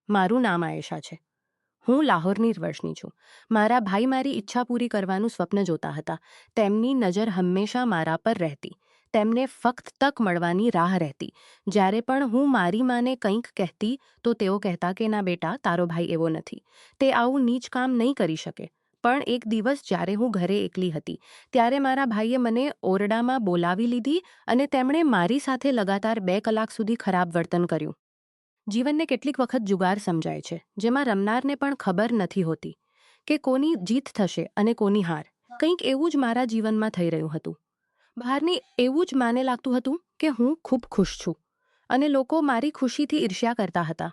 મારું નામ આયેશા છે. હું લાહોરની વર્ષની છું. મારા ભાઈ મારી ઈચ્છા પૂરી કરવાનું સ્વપ્ન જોતા હતા. તેમની નજર હંમેશા મારા પર રહેતી. તેમને ફક્ત તક મળવાની રાહ રહેતી. જ્યારે પણ હું મારી માને કંઈક કહેતી તો તેઓ કહેતા કે ના બેટા, તારો ભાઈ એવો નથી. તે આવું નીચ કામ નહીં કરી શકે. પણ એક દિવસ જ્યારે હું ઘરે એકલી હતી ત્યારે મારા ભાઈએ મને ઓરડામાં બોલાવી લીધી અને તેમણે મારી સાથે લગાતાર 2 કલાક સુધી ખરાબ વર્તન કર્યું. જીવનને કેટલીક વખત જુગાર સમજાય છે, જેમાં રમનારને પણ ખબર નથી હોતી કે કોની જીત થશે અને કોની હાર. કંઈક એવું જ મારા જીવનમાં થઈ રહ્યું હતું. બહારની એવું જ માને લાગતું હતું કે હું ખૂબ ખુશ છું અને લોકો મારી ખુશીથી ઈર્ષ્યા કરતા હતા.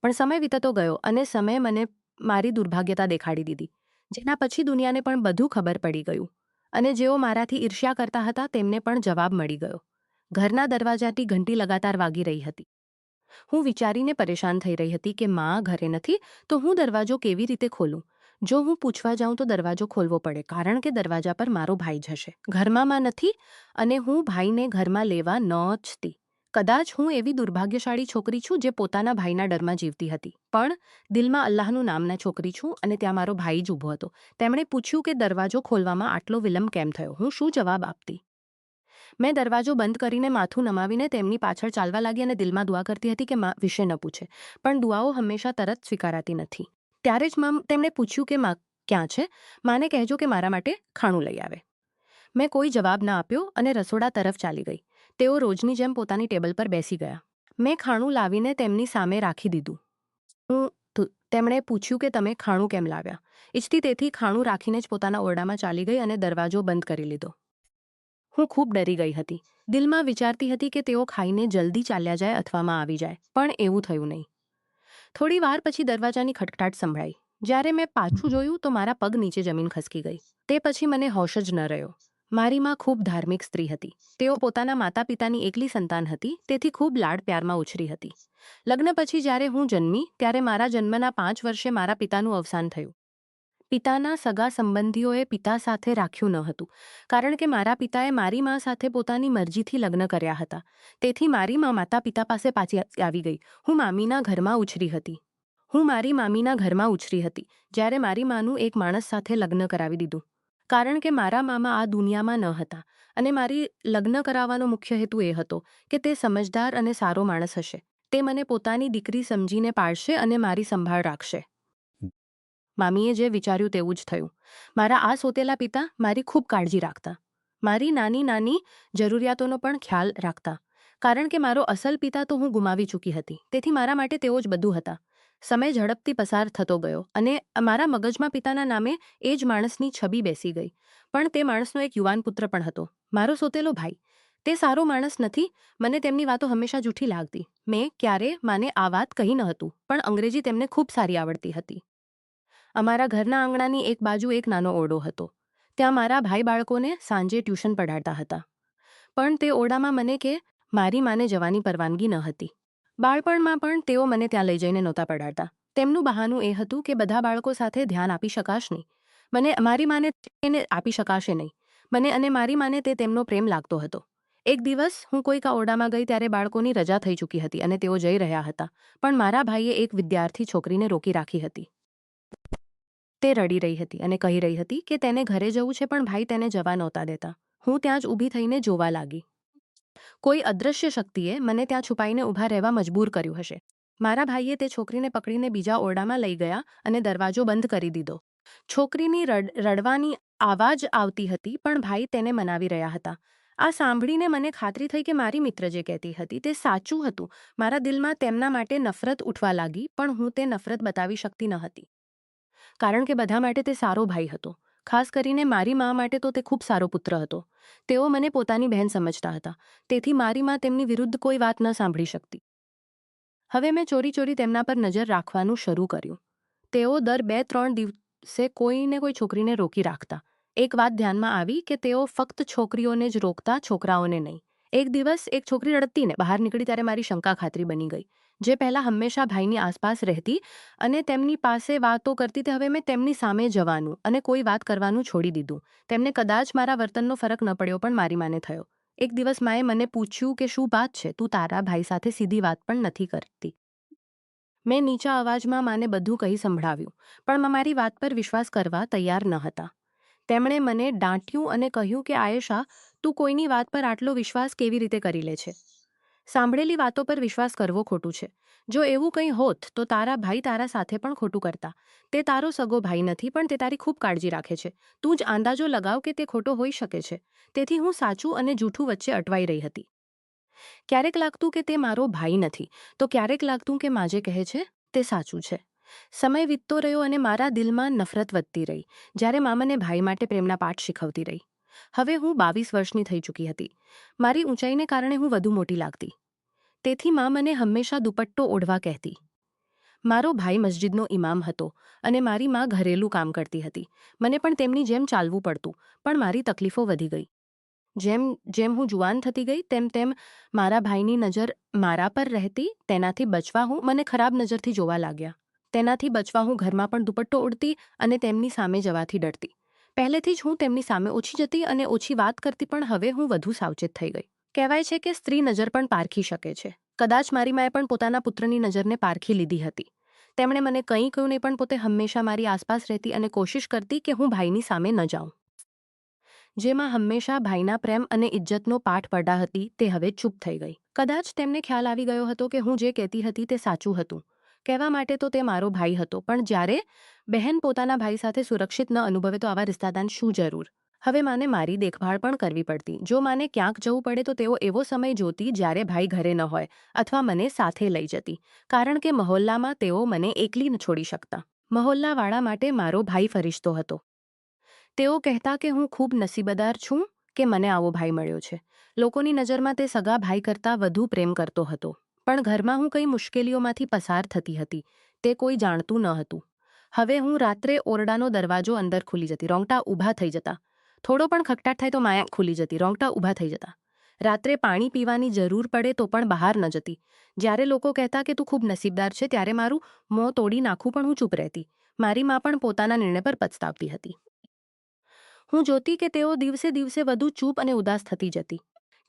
પણ સમય વીતતો ગયો અને સમયે મને મારી દુર્ભાગ્યતા દેખાડી દીધી, જેના પછી દુનિયાને પણ બધું ખબર પડી ગયું અને જેઓ મારાથી ઈર્ષ્યા કરતા હતા તેમને પણ જવાબ મળી ગયો. ઘરના દરવાજાથી ઘંટી લગાતાર વાગી રહી હતી. હું વિચારીને પરેશાન થઈ રહી હતી કે માં ઘરે નથી તો હું દરવાજો કેવી રીતે ખોલું. જો હું પૂછવા જાઉં તો દરવાજો ખોલવો પડે, કારણ કે દરવાજા પર મારો ભાઈ જ હશે. ઘરમાં માં નથી અને હું ભાઈને ઘરમાં લેવા ન ઈચ્છતી. કદાચ હું એવી દુર્ભાગ્યશાળી છોકરી છું જે પોતાના ભાઈના ડરમાં જીવતી હતી, પણ દિલમાં અલ્લાહનું નામના છોકરી છું અને ત્યાં મારો ભાઈ જ ઊભો હતો. તેમણે પૂછ્યું કે દરવાજો ખોલવામાં આટલો વિલંબ કેમ થયો. હું શું જવાબ આપતી? મેં દરવાજો બંધ કરીને માથું નમાવીને તેમની પાછળ ચાલવા લાગી અને દિલમાં દુઆ કરતી હતી કે માં વિશે ન પૂછે. પણ દુઆઓ હંમેશા તરત સ્વીકારાતી નથી. ત્યારે જ તેમણે પૂછ્યું કે માં ક્યાં છે? માને કહેજો કે મારા માટે ખાણું લઈ આવે. મેં કોઈ જવાબ ના આપ્યો અને રસોડા તરફ ચાલી ગઈ. તેઓ રોજની જેમ પોતાની ટેબલ પર બેસી ગયા. મેં ખાણું લાવીને તેમની સામે રાખી દીધું. તેમણે પૂછ્યું કે તમે ખાણું કેમ લાવ્યા? ઈચ્છતી તેથી ખાણું રાખીને જ પોતાના ઓરડામાં ચાલી ગઈ અને દરવાજો બંધ કરી લીધો. હું ખૂબ ડરી ગઈ હતી. દિલમાં વિચારતી હતી કે તેઓ ખાઈને જલ્દી ચાલ્યા જાય અથવા માં આવી જાય, પણ એવું થયું નહીં. થોડી વાર પછી દરવાજાની ખટખટાટ સંભળાઈ. જ્યારે મેં પાછું જોયું તો મારા પગ નીચે જમીન ખસકી ગઈ. તે પછી મને હોશ જ ન રહ્યો. મારી માં ખૂબ ધાર્મિક સ્ત્રી હતી. તેઓ પોતાના માતા પિતાની એકલી સંતાન હતી, તેથી ખૂબ લાડ પ્યારમાં ઉછરી હતી. લગ્ન પછી જ્યારે હું જન્મી ત્યારે મારા જન્મના 5 વર્ષે મારા પિતાનું અવસાન થયું. પિતાના સગા સંબંધીઓએ પિતા સાથે રાખ્યું ન હતું, કારણ કે મારા પિતાએ મારી મા સાથે પોતાની મરજીથી લગ્ન કર્યા હતા. તેથી મારી મા માતા પિતા પાસે પાછી આવી ગઈ. હું મારી મામીના ઘરમાં ઉછરી હતી, જ્યારે મારી માનું એક માણસ સાથે લગ્ન કરાવી દીધું. કારણ કે મારા મામા આ દુનિયામાં ન હતા અને મારી લગ્ન કરાવવાનો મુખ્ય હેતુ એ હતો કે તે સમજદાર અને સારો માણસ હશે. તે મને પોતાની દીકરી સમજીને પાળશે અને મારી સંભાળ રાખશે. મામીએ જે વિચાર્યું તેવું જ થયું. મારા આ સોતેલા પિતા મારી ખૂબ કાળજી રાખતા. મારી નાની નાની જરૂરિયાતોનો પણ ખ્યાલ રાખતા. કારણ કે મારો અસલ પિતા તો હું ગુમાવી ચૂકી હતી, તેથી મારા માટે તેઓ જ બધું હતા. સમય ઝડપથી પસાર થતો ગયો અને મારા મગજમાં પિતાના નામે એ જ માણસની છબી બેસી ગઈ. પણ તે માણસનો એક યુવાન પુત્ર પણ હતો, મારો સોતેલો ભાઈ. તે સારો માણસ નથી. મને તેમની વાતો હંમેશા જૂઠી લાગતી. મેં ક્યારે માને આ વાત કહી ન હતું, પણ અંગ્રેજી તેમને ખૂબ સારી આવડતી હતી. અમારા ઘરના આંગણાની એક બાજુ એક નાનો ઓરડો હતો. ત્યાં મારા ભાઈ બાળકોને સાંજે ટ્યુશન પઢાડતા હતા. પણ તે ઓરડામાં મને કે મારી માને જવાની પરવાનગી ન હતી. બાળપણમાં પણ તેઓ મને ત્યાં લઈ જઈને નહોતા પઢાડતા. તેમનું બહાનું એ હતું કે બધા બાળકો સાથે ધ્યાન આપી શકાશ નહીં. મારી માને એને આપી શકાશે નહીં. મને અને મારી માને તે તેમનો પ્રેમ લાગતો હતો. એક દિવસ હું કોઈક ઓરડામાં ગઈ ત્યારે બાળકોની રજા થઈ ચૂકી હતી અને તેઓ જઈ રહ્યા હતા. પણ મારા ભાઈએ એક વિદ્યાર્થી છોકરીને રોકી રાખી હતી. તે રડી રહી હતી અને કહી રહી હતી કે તેને ઘરે જવું છે, પણ ભાઈ તેને જવા નહોતા દેતા. હું ત્યાં જ ઊભી થઈને જોવા લાગી. કોઈ અદૃશ્ય શક્તિએ મને ત્યાં છુપાઈને ઊભા રહેવા મજબૂર કર્યું હશે. મારા ભાઈએ તે છોકરીને પકડીને બીજા ઓરડામાં લઈ ગયા અને દરવાજો બંધ કરી દીધો. છોકરીની રડવાની આવાજ આવતી હતી, પણ ભાઈ તેને મનાવી રહ્યા હતા. આ સાંભળીને મને ખાતરી થઈ કે મારી મિત્ર જે કહેતી હતી તે સાચું હતું. મારા દિલમાં તેમના માટે નફરત ઉઠવા લાગી, પણ હું તે નફરત બતાવી શકતી ન હતી. કારણ કે બધા માટે તે સારો ભાઈ હતો. ખાસ કરીને મારી મા માટે તો તે ખૂબ સારો પુત્ર હતો. તેઓ મને પોતાની બહેન સમજતા હતા, તેથી મારી મા તેમની વિરુદ્ધ કોઈ વાત ન સાંભળી શકતી. હવે મેં ચોરી ચોરી તેમના પર નજર રાખવાનું શરૂ કર્યું. તેઓ દર 2-3 દિવસે કોઈને કોઈ છોકરીને રોકી રાખતા. એક વાત ધ્યાનમાં આવી કે તેઓ ફક્ત છોકરીઓને જ રોકતા, છોકરાઓને નહીં. એક દિવસ એક છોકરી રડતીને બહાર નીકળી ત્યારે મારી શંકા ખાતરી બની ગઈ. જે પહેલાં હંમેશા ભાઈની આસપાસ રહેતી અને તેમની પાસે વાતો કરતી, તે હવે મેં તેમની સામે જવાનું અને કોઈ વાત કરવાનું છોડી દીધું. તેમને કદાચ મારા વર્તનનો ફરક ન પડ્યો, પણ મારી માને થયો. એક દિવસ માએ મને પૂછ્યું કે શું વાત છે, તું તારા ભાઈ સાથે સીધી વાત પણ નથી કરતી. મેં નીચા અવાજમાં માને બધું કહી સંભળાવ્યું, પણ મારી વાત પર વિશ્વાસ કરવા તૈયાર ન હતા. તેમણે મને ડાંટ્યું અને કહ્યું કે આયેશા, તું કોઈની વાત પર આટલો વિશ્વાસ કેવી રીતે કરી લે છે? સાંભળેલી વાતો પર વિશ્વાસ કરવો ખોટું છે. જો એવું કંઈ હોત તો તારા ભાઈ તારા સાથે પણ ખોટું કરતા. તે તારો સગો ભાઈ નથી, પણ તે તારી ખૂબ કાળજી રાખે છે. તું જ અંદાજો લગાવ કે તે ખોટો હોઈ શકે છે. તેથી હું સાચું અને જૂઠું વચ્ચે અટવાઈ રહી હતી. ક્યારેક લાગતું કે તે મારો ભાઈ નથી, તો ક્યારેક લાગતું કે મા જે કહે છે તે સાચું છે. સમય વીતતો રહ્યો અને મારા દિલમાં નફરત વધતી રહી, જ્યારે મા મને ભાઈ માટે પ્રેમના પાઠ શીખવતી રહી. હવે હું 22 વર્ષની થઈ ચૂકી હતી. મારી ઊંચાઈને કારણે હું વધુ મોટી લાગતી. તેથી મા મને હંમેશા દુપટ્ટો ઓઢવા કહેતી. મારો ભાઈ મસ્જિદનો ઇમામ હતો અને મારી મા ઘરેલું કામ કરતી હતી. મને પણ તેમની જેમ ચાલવું પડતું, પણ મારી તકલીફો વધી ગઈ. જેમ જેમ હું જુવાન થતી ગઈ તેમ તેમ મારા ભાઈની નજર મારા પર રહેતી. તેનાથી બચવા હું મને ખરાબ નજરથી જોવા લાગ્યા. તેનાથી બચવા હું ઘરમાં પણ દુપટ્ટો ઓઢતી અને તેમની સામે જવાથી ડરતી. પહેલેથી જ હું તેમની સામે ઓછી જતી અને ઓછી વાત કરતી, પણ હવે હું વધુ સાવચેત થઈ ગઈ. કહેવાય છે કે સ્ત્રી નજર પણ પારખી શકે છે. કદાચ મારી માએ પણ પોતાના પુત્રની નજરને પારખી લીધી હતી. તેમણે મને કંઈ કહ્યું નહીં, પણ પોતે હંમેશા મારી આસપાસ રહેતી અને કોશિશ કરતી કે હું ભાઈની સામે ન જાઉં. જેમાં હંમેશા ભાઈના પ્રેમ અને ઇજ્જતનો પાઠ પડ્યા હતી, તે હવે ચૂપ થઈ ગઈ. કદાચ તેમને ખ્યાલ આવી ગયો હતો કે હું જે કહેતી હતી તે સાચું હતું. કહેવા માટે તો તે મારો ભાઈ હતો, પણ જ્યારે બહેન પોતાના ભાઈ સાથે સુરક્ષિત ન અનુભવે તો આવા રિશ્તાદાન શું જરૂર? હવે માને મારી દેખભાળ પણ કરવી પડતી. જો માને ક્યાંક જવું પડે તો તેઓ એવો સમય જોતી જ્યારે ભાઈ ઘરે ન હોય, અથવા મને સાથે લઈ જતી, કારણ કે મહોલ્લામાં તેઓ મને એકલી ન છોડી શકતા. મહોલ્લાવાળા માટે મારો ભાઈ ફરિશ્તો હતો. તેઓ કહેતા કે હું ખૂબ નસીબદાર છું કે મને આવો ભાઈ મળ્યો છે. લોકોની નજરમાં તે સગા ભાઈ કરતાં વધુ પ્રેમ કરતો હતો. પણ ઘરમાં હું કઈ મુશ્કેલીઓમાંથી પસાર થતી હતી, તે કોઈ જાણતું ન હતું. હવે હું રાત્રે ઓરડાનો દરવાજો અંદર ખુલી જતી, રોંગટા ઊભા થઈ જતા. થોડો પણ ખકટાટ થાય તો માયા ખુલી જતી, રોંગટા ઊભા થઈ જતા. રાત્રે પાણી પીવાની જરૂર પડે તો પણ બહાર ન જતી. જ્યારે લોકો કહેતા કે તું ખૂબ નસીબદાર છે, ત્યારે મારું મોં તોડી નાખું, પણ હું ચૂપ રહેતી. મારી મા પણ પોતાના નિર્ણય પર પછતાવતી હતી. હું જોતી કે તેઓ દિવસે દિવસે વધુ ચૂપ અને ઉદાસ થતી જતી.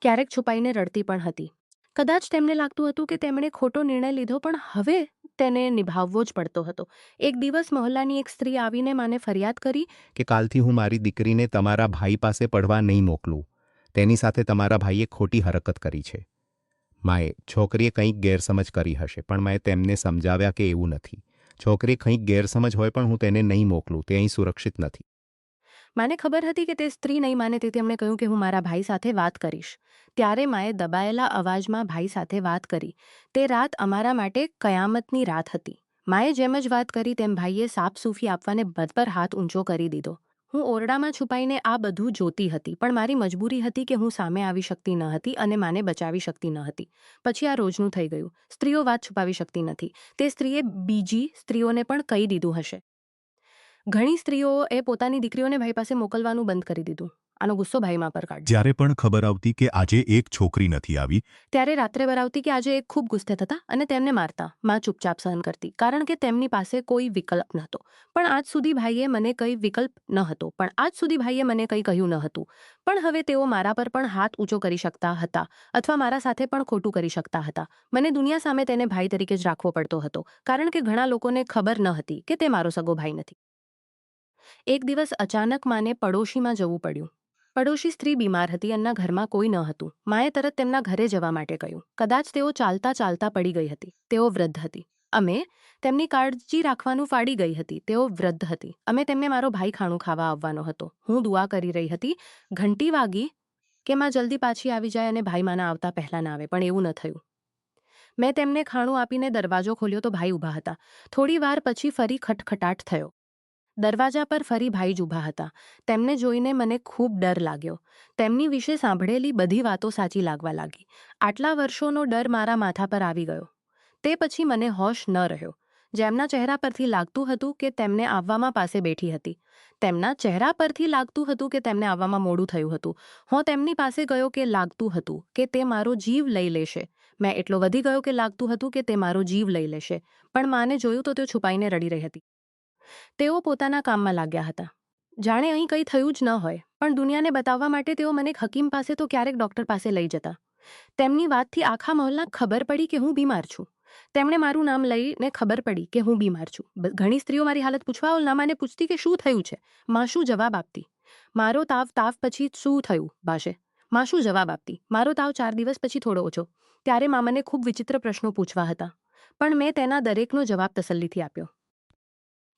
ક્યારેક છુપાઈને રડતી પણ હતી. કદાચ તેમને લાગતું હતું કે તેમણે ખોટો નિર્ણય લીધો, પણ હવે તેને નિભાવવો જ પડતો હતો. એક દિવસ મહોલ્લાની એક સ્ત્રી આવીને માને ફરિયાદ કરી કે કાલથી હું મારી દીકરીને તમારા ભાઈ પાસે પડવા નહીં મોકલું. તેની સાથે તમારા ભાઈએ ખોટી હરકત કરી છે. માએ છોકરીએ કંઈક ગેરસમજ કરી હશે, પણ મેં તેમને સમજાવ્યા કે એવું નથી. છોકરી કંઈક ગેરસમજ હોય પણ હું તેને નહીં મોકલું, તે અહીં સુરક્ષિત નથી. માને ખબર હતી કે તે સ્ત્રી નહીં માને, તેથી તેમણે કહ્યું કે હું મારા ભાઈ સાથે વાત કરીશ. ત્યારે માએ દબાયેલા અવાજમાં ભાઈ સાથે વાત કરી. તે રાત અમારા માટે કયામતની રાત હતી. માએ જેમ જ વાત કરી તેમ ભાઈએ સાપ સૂફી આપવાને બધ પર હાથ ઊંચો કરી દીધો. હું ઓરડામાં છુપાઈને આ બધું જોતી હતી, પણ મારી મજબૂરી હતી કે હું સામે આવી શકતી ન હતી અને માને બચાવી શકતી ન હતી. પછી આ રોજનું થઈ ગયું. સ્ત્રીઓ વાત છુપાવી શકતી નથી. તે સ્ત્રીએ બીજી સ્ત્રીઓને પણ કહી દીધું હશે. ઘણી સ્ત્રીઓએ પોતાની દીકરીઓને ભાઈ પાસે મોકલવાનું બંધ કરી દીધું. આનો ગુસ્સો ભાઈમાં પર કાઢ્યો. જ્યારે પણ ખબર આવતી કે આજે એક છોકરી નથી આવી, ત્યારે રાત્રે બરાવતી કે આજે એક ખૂબ ગુસ્સે થતા અને તેમને મારતા. માં ચૂપચાપ સહન કરતી, કારણ કે તેમની પાસે કોઈ વિકલ્પ નહોતો. પણ આજ સુધી ભાઈએ મને કંઈ વિકલ્પ ન હતો. પણ આજ સુધી ભાઈએ મને કંઈ કહ્યું ન હતું. પણ હવે તેઓ મારા પર પણ હાથ ઊંચો કરી શકતા હતા, અથવા મારા સાથે પણ ખોટું કરી શકતા હતા. મને દુનિયા સામે તેને ભાઈ તરીકે જ રાખવો પડતો હતો, કારણ કે ઘણા લોકોને ખબર ન હતી કે તે મારો સગો ભાઈ નથી. એક દિવસ અચાનક માને પડોશીમાં જવું પડ્યું. પડોશી સ્ત્રી બીમાર હતી, એમના ઘરમાં કોઈ ન હતું. માએ તરત તેમના ઘરે જવા માટે કહ્યું. કદાચ તેઓ ચાલતા ચાલતા પડી ગઈ હતી. તેઓ વૃદ્ધ હતી. અમે તેમની કાળજી રાખવાનું ફાડી ગઈ હતી. તેઓ વૃદ્ધ હતી. અમે તેમને મારો ભાઈ ખાણું ખાવા આવવાનો હતો. હું દુઆ કરી રહી હતી. ઘંટી વાગી કે માં જલ્દી પાછી આવી જાય અને ભાઈ માના આવતા પહેલા ના આવે, પણ એવું ન થયું. મેં તેમને ખાણું આપીને દરવાજો ખોલ્યો તો ભાઈ ઊભા હતા. થોડી વાર પછી ફરી ખટખટાટ થયો. દરવાજા પર ફરી ભાઈ જ ઊભા હતા. તેમને જોઈને મને ખૂબ ડર લાગ્યો. તેમની વિશે સાંભળેલી બધી વાતો સાચી લાગવા લાગી. આટલા વર્ષોનો ડર મારા માથા પર આવી ગયો. તે પછી મને હોશ ન રહ્યો. જેમના ચહેરા પરથી લાગતું હતું કે તેમને આવવામાં પાસે બેઠી હતી. તેમના ચહેરા પરથી લાગતું હતું કે તેમને આવવામાં મોડું થયું હતું. હું તેમની પાસે ગયો કે લાગતું હતું કે તે મારો જીવ લઈ લેશે. મેં એટલો વધી ગયો કે લાગતું હતું કે તે મારો જીવ લઈ લેશે. પણ માને જોયું તો તે છુપાઈને રડી રહી હતી. તેઓ પોતાના કામમાં લાગ્યા હતા. જાણે અહીં કંઈ થયું જ ન હોય, પણ દુનિયાને બતાવવા માટે તેઓ મને હકીમ પાસે તો ક્યારેક ડૉક્ટર પાસે લઈ જતા. તેમની વાતથી આખા મહોલ્લા ખબર પડી કે હું બીમાર છું. તેમણે મારું નામ લઈને ખબર પડી કે હું બીમાર છું. ઘણી સ્ત્રીઓ મારી હાલત પૂછવા ઓલનામાને પૂછતી કે શું થયું છે. માં શું જવાબ આપતી? મારો તાવ પછી શું થયું બાશે? માં શું જવાબ આપતી? મારો તાવ 4 દિવસ પછી થોડો ઓછો. ત્યારે માં મને ખૂબ વિચિત્ર પ્રશ્નો પૂછવા હતા, પણ મેં તેના દરેકનો જવાબ તસલ્લીથી આપ્યો.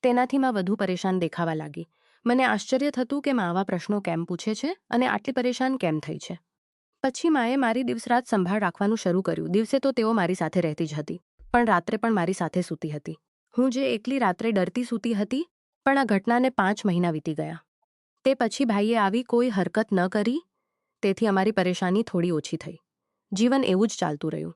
તેનાથી માં વધુ પરેશાન દેખાવા લાગી. મને આશ્ચર્ય થતું કે માં આવા પ્રશ્નો કેમ પૂછે છે અને આટલી પરેશાન કેમ થઈ છે. પછી માએ મારી દિવસ-રાત સંભાળ રાખવાનું શરૂ કર્યું. દિવસે તો તેઓ મારી સાથે રહેતી જ હતી, પણ રાત્રે પણ મારી સાથે સૂતી હતી. હું જે એકલી રાત્રે ડરતી સૂતી હતી, પણ આ ઘટનાને 5 મહિના વીતી ગયા. તે પછી ભાઈએ આવી કોઈ હરકત ન કરી, તેથી અમારી પરેશાની થોડી ઓછી થઈ. જીવન એવું જ ચાલતું રહ્યું.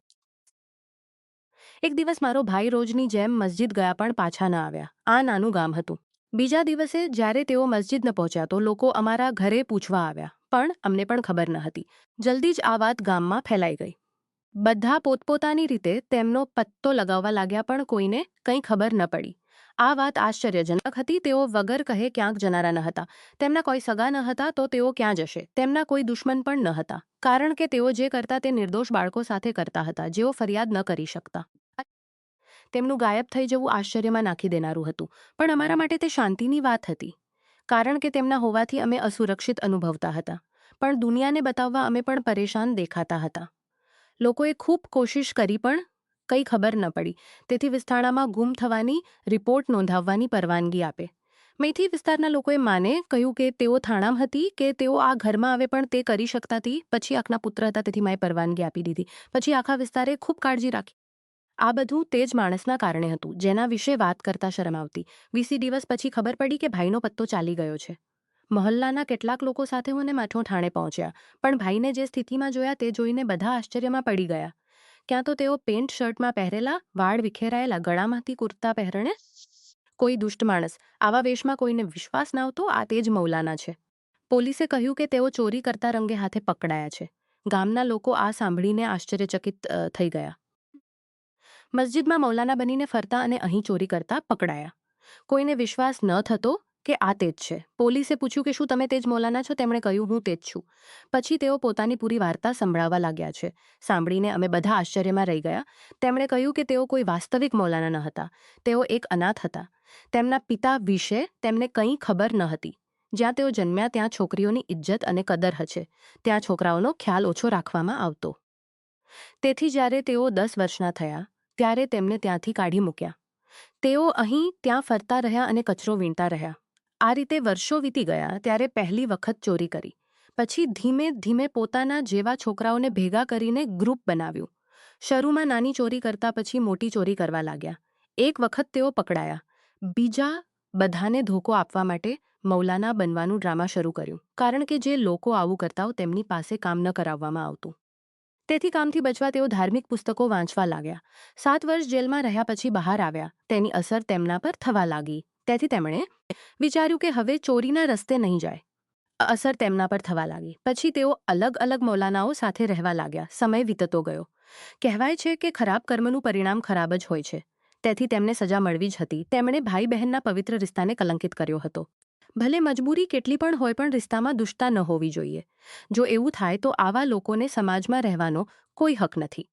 એક દિવસ મારો ભાઈ રોજની જેમ મસ્જિદ ગયા પણ પાછા ન આવ્યા. આ નાનું ગામ હતું. બીજા દિવસે જ્યારે તેઓ મસ્જિદ ન પહોંચ્યા તો લોકો અમારા ઘરે પૂછવા આવ્યા, પણ અમને પણ ખબર ન હતી. જલ્દી જ આ વાત ગામમાં ફેલાઈ ગઈ. બધા પોતપોતાની રીતે તેમનો પત્તો લગાવવા લાગ્યા, પણ કોઈને કંઈ ખબર ન પડી. આ વાત આશ્ચર્યજનક હતી. તેઓ વગર કહે ક્યાંક જનારા ન હતા. તેમના કોઈ સગા ન હતા તો તેઓ ક્યાં જશે? તેમના કોઈ દુશ્મન પણ ન હતા, કારણ કે તેઓ જે કરતા તે નિર્દોષ બાળકો સાથે કરતા હતા, જેઓ ફરિયાદ ન કરી શકતા. તેમનું ગાયબ થઈ જવું આશ્ચર્યમાં નાખી દેનારું હતું, પણ અમારા માટે તે શાંતિની વાત હતી, કારણ કે તેમના હોવાથી અમે અસુરક્ષિત અનુભવતા હતા. પણ દુનિયાને બતાવવા અમે પણ પરેશાન દેખાતા હતા. લોકોએ ખૂબ કોશિશ કરી પણ કંઈ ખબર ન પડી. તેથી વિસ્તારામાં ગુમ થવાની રિપોર્ટ નોંધાવવાની પરવાનગી આપે. મેથી વિસ્તારના લોકોએ માને કહ્યું કે તેઓ થાણામ હતી કે તેઓ આ ઘરમાં આવે, પણ તે કરી શકતા હતી. પછી આંખના પુત્ર હતા, તેથી માએ પરવાનગી આપી દીધી. પછી આખા વિસ્તારે ખૂબ કાળજી રાખી. આ બધું તે જ માણસના કારણે હતું, જેના વિશે વાત કરતા શરમ આવતી. 20 દિવસ પછી ખબર પડી કે ભાઈનો પત્તો ચાલી ગયો છે. મહોલ્લાના કેટલાક લોકો સાથે હું અને માઠો ઠાણે પહોંચ્યા, પણ ભાઈને જે સ્થિતિમાં જોયા તે જોઈને બધા આશ્ચર્યમાં પડી ગયા. ક્યાં તો તેઓ પેન્ટ શર્ટમાં પહેરેલા, વાળ વિખેરાયેલા, ગળામાંથી કુર્તા પહેરણે. કોઈ દુષ્ટ માણસ. આવા વેશમાં કોઈને વિશ્વાસ ન આવતો. આ તે જ મૌલાના છે. પોલીસે કહ્યું કે તેઓ ચોરી કરતા રંગે હાથે પકડાયા છે. ગામના લોકો આ સાંભળીને આશ્ચર્યચકિત થઈ ગયા. મસ્જિદમાં મૌલાના બનીને ફરતા અને અહીં ચોરી કરતા પકડાયા. કોઈને વિશ્વાસ ન થતો કે આ તે જ છે. પોલીસે પૂછ્યું કે શું તમે તે જ મૌલાના છો? તેમણે કહ્યું હું તે જ છું. પછી તેઓ પોતાની પૂરી વાર્તા સંભળાવવા લાગ્યા છે. સાંભળીને અમે બધા આશ્ચર્યમાં રહી ગયા. તેમણે કહ્યું કે તેઓ કોઈ વાસ્તવિક મૌલાના ન હતા. તેઓ એક અનાથ હતા. તેમના પિતા વિશે તેમને કંઈ ખબર ન હતી. જ્યાં તેઓ જન્મ્યા ત્યાં છોકરીઓની ઇજ્જત અને કદર હશે. ત્યાં છોકરાઓનો ખ્યાલ ઓછો રાખવામાં આવતો. તેથી જ્યારે તેઓ 10 વર્ષના થયા ત્યારે તેમને ત્યાંથી કાઢી મૂક્યા. તેઓ અહીં ત્યાં ફરતા રહ્યા અને કચરો વીણતા રહ્યા. આ રીતે વર્ષો વીતી ગયા. ત્યારે પહેલી વખત ચોરી કરી. પછી ધીમે ધીમે પોતાના જેવા છોકરાઓને ભેગા કરીને ગ્રુપ બનાવ્યું. શરૂમાં નાની ચોરી કરતા, પછી મોટી ચોરી કરવા લાગ્યા. એક વખત તેઓ પકડાયા. બીજા બધાને ધોકો આપવા માટે મૌલાના બનવાનું ડ્રામા શરૂ કર્યું, કારણ કે જે લોકો આવું કરતા તેમની પાસે કામ ન કરાવવામાં આવતું. તેથી કામથી બચવા તેઓ ધાર્મિક પુસ્તકો વાંચવા લાગ્યા. 7 વર્ષ જેલમાં રહ્યા પછી બહાર આવ્યા. તેની અસર તેમના પર થવા લાગી. તેથી તેમણે વિચાર્યું કે હવે ચોરીના રસ્તે નહીં જાય. અસર તેમના પર થવા લાગી. પછી તેઓ અલગ અલગ મૌલાનાઓ સાથે રહેવા લાગ્યા. સમય વીતતો ગયો. કહેવાય છે કે ખરાબ કર્મનું પરિણામ ખરાબ જ હોય છે. તેથી તેમને સજા મળવી જ હતી. તેમણે ભાઈ બહેનના પવિત્ર રિશ્તાને કલંકિત કર્યો હતો. ભલે મજબૂરી કેટલી પણ હોય, પણ રિશ્તામાં દુષ્ટતા ન હોવી જોઈએ. જો એવું થાય તો આવા લોકોને સમાજમાં રહેવાનો કોઈ હક નથી.